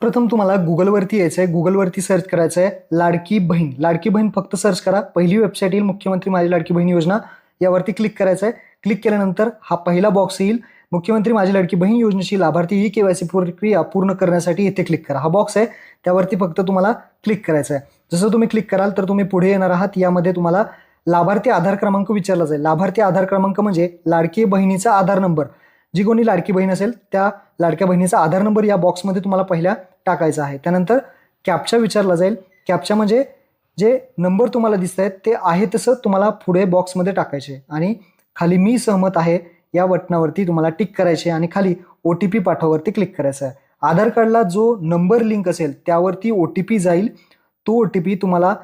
प्रथम तुम्हाला गुगलवरती यायचं आहे. गुगलवरती सर्च करायचं आहे लाडकी बहीण. लाडकी बहीण फक्त सर्च करा. पहिली वेबसाईट येईल मुख्यमंत्री माझी लाडकी बहीण योजना. यावरती क्लिक करायचं आहे. क्लिक केल्यानंतर हा पहिला बॉक्स येईल. मुख्यमंत्री माझी लाडकी बहीण योजनेची लाभार्थी KYC प्रक्रिया पूर्ण करण्यासाठी इथे क्लिक करा. हा बॉक्स आहे त्यावरती फक्त तुम्हाला क्लिक करायचं आहे. जसं तुम्ही क्लिक कराल तर तुम्ही पुढे येणार आहात. यामध्ये तुम्हाला लाभार्थी आधार क्रमांक विचारला जाईल. लाभार्थी आधार क्रमांक म्हणजे लाडकी बहिणीचा आधार नंबर. जी कोणी लाडकी बहीण असेल त्या लाडक्या बहिणीचा आधार नंबर या बॉक्समध्ये तुम्हाला पहिल्या टाकायचा आहे. त्यानंतर कॅप्चा विचारला जाईल. कॅप्चा म्हणजे जे नंबर तुम्हाला दिसत आहेत ते आहे तसं तुम्हाला पुढे बॉक्समध्ये टाकायचे आणि खाली मी सहमत आहे या बटनावरती तुम्हाला टिक करायचे आणि खाली OTP पाठवावरती क्लिक करायचं आहे. आधार कार्डला जो नंबर लिंक असेल त्यावरती OTP जाईल. तो OTP तुम्हाला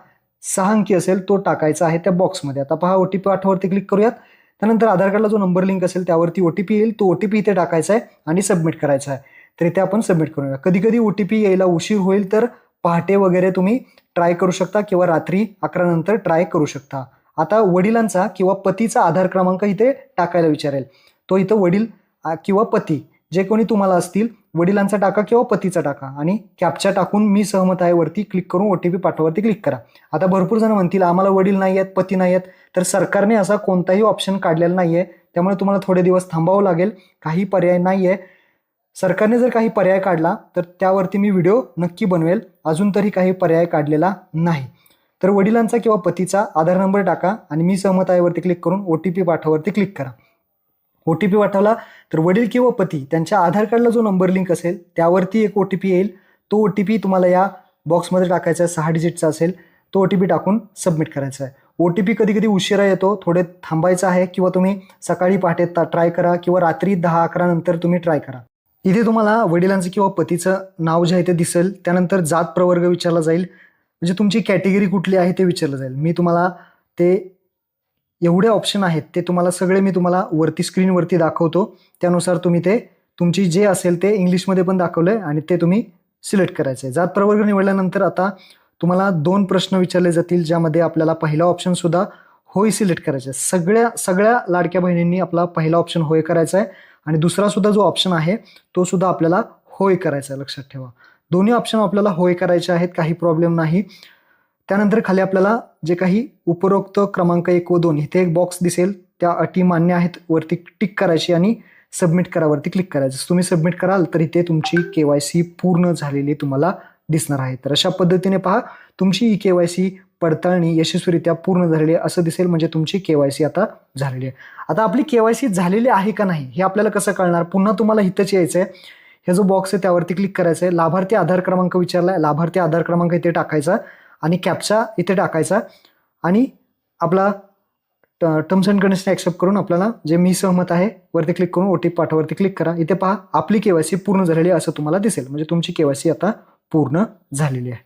6 अंकी असेल तो टाकायचा आहे त्या बॉक्समध्ये. आता पहा OTP पाठवावरती क्लिक करूयात. त्यानंतर आधार कार्डला जो नंबर लिंक असेल त्यावरती OTP येईल. तो OTP इथे टाकायचा आहे आणि सबमिट करायचा आहे. तर इथे आपण सबमिट करूया. कधी कधी OTP यायला उशीर होईल तर पहाटे वगैरे तुम्ही ट्राय करू शकता किंवा रात्री 11 नंतर ट्राय करू शकता. आता वडिलांचा किंवा पतीचा आधार क्रमांक इथे टाकायला विचारेल. तो इथं वडील किंवा पती जे कोणी तुम्हाला असतील वडिलांचा टाका किंवा पतीचा टाका आणि कॅप्चा टाकून मी सहमत आहे वरती क्लिक करून OTP पाठवावरती क्लिक करा. आता भरपूर जण म्हणतील आम्हाला वडील नाही आहेत पती नाही आहेत. तर सरकारने असा कोणताही ऑप्शन काढलेला नाहीये. त्यामुळे तुम्हाला थोडे दिवस थांबावं लागेल. काही पर्याय नाहीये. सरकारने जर काही पर्याय काढला तर त्यावरती मी व्हिडिओ नक्की बनवेल. अजून तरी काही पर्याय काढलेला नाही. तर वडिलांचा किंवा पतीचा आधार नंबर टाका आणि मी सहमत आहे वरती क्लिक करून OTP पाठवावरती क्लिक करा. OTP पाठवला तर वडील किंवा पती त्यांच्या आधार कार्डला जो नंबर लिंक असेल त्यावरती एक OTP येईल. तो OTP तुम्हाला या बॉक्समध्ये टाकायचा आहे. 6 डिजिटचा असेल. तो OTP टाकून सबमिट करायचा आहे. OTP कधी कधी उशिरा येतो. थोडे थांबायचं आहे किंवा तुम्ही सकाळी पहाटे ट्राय करा किंवा रात्री 10-11 नंतर तुम्ही ट्राय करा. इथे तुम्हाला वडिलांचं किंवा पतीचं नाव जे आहे ते दिसेल. त्यानंतर जात प्रवर्ग विचारला जाईल. म्हणजे तुमची कॅटेगरी कुठली आहे ते विचारलं जाईल. मी तुम्हाला ते एवढे ऑप्शन आहेत ते तुम्हाला सगळे मी तुम्हाला वरती स्क्रीनवरती दाखवतो. त्यानुसार तुम्ही ते तुमची जे असेल ते इंग्लिशमध्ये पण दाखवलंय आणि ते तुम्ही सिलेक्ट करायचं आहे. जात प्रवर्ग निवडल्यानंतर आता तुम्हाला 2 प्रश्न विचारले जातील ज्यामध्ये आपल्याला पहिला ऑप्शन सुद्धा होय सिलेक्ट करायचा आहे. सगळ्या लाडक्या बहिणींनी आपला पहिला ऑप्शन होय करायचा आहे आणि दुसरा सुद्धा जो ऑप्शन आहे तो सुद्धा आपल्याला होय करायचा आहे. लक्षात ठेवा दोन्ही ऑप्शन आपल्याला होय करायचे आहेत. काही प्रॉब्लेम नाही. त्यानंतर खाली आपल्याला जे काही उपरोक्त क्रमांक 1 व 2 इथे एक बॉक्स दिसेल. त्या अटी मान्य आहेत वरती टिक करायची आणि सबमिट करावरती क्लिक करायचं. तुम्ही सबमिट कराल तर इथे तुमची KYC पूर्ण झालेली तुम्हाला दिसणार आहे. तर अशा पद्धतीने पहा तुमची KYC पडताळणी यशस्वीरित्या पूर्ण झालेली आहे असं दिसेल. म्हणजे तुमची KYC आता झालेली आहे. आता आपली KYC झालेली आहे का नाही हे आपल्याला कसं कळणार. पुन्हा तुम्हाला इथंच यायचं आहे. हे जो बॉक्स आहे त्यावरती क्लिक करायचं आहे. लाभार्थी आधार क्रमांक विचारलाय. लाभार्थी आधार क्रमांक इथे टाकायचा आणि कॅप्चा इथे टाकायचा आणि आपला टर्म्स अँड कंडिशन ऍक्सेप्ट करून आपल्याला जे मी सहमत आहे वरती क्लिक करून OTP पाठवावरती क्लिक करा. इथे पहा आपली KYC पूर्ण झालेली आहे असं तुम्हाला दिसेल. म्हणजे तुमची KYC आता पूर्ण झालेली आहे.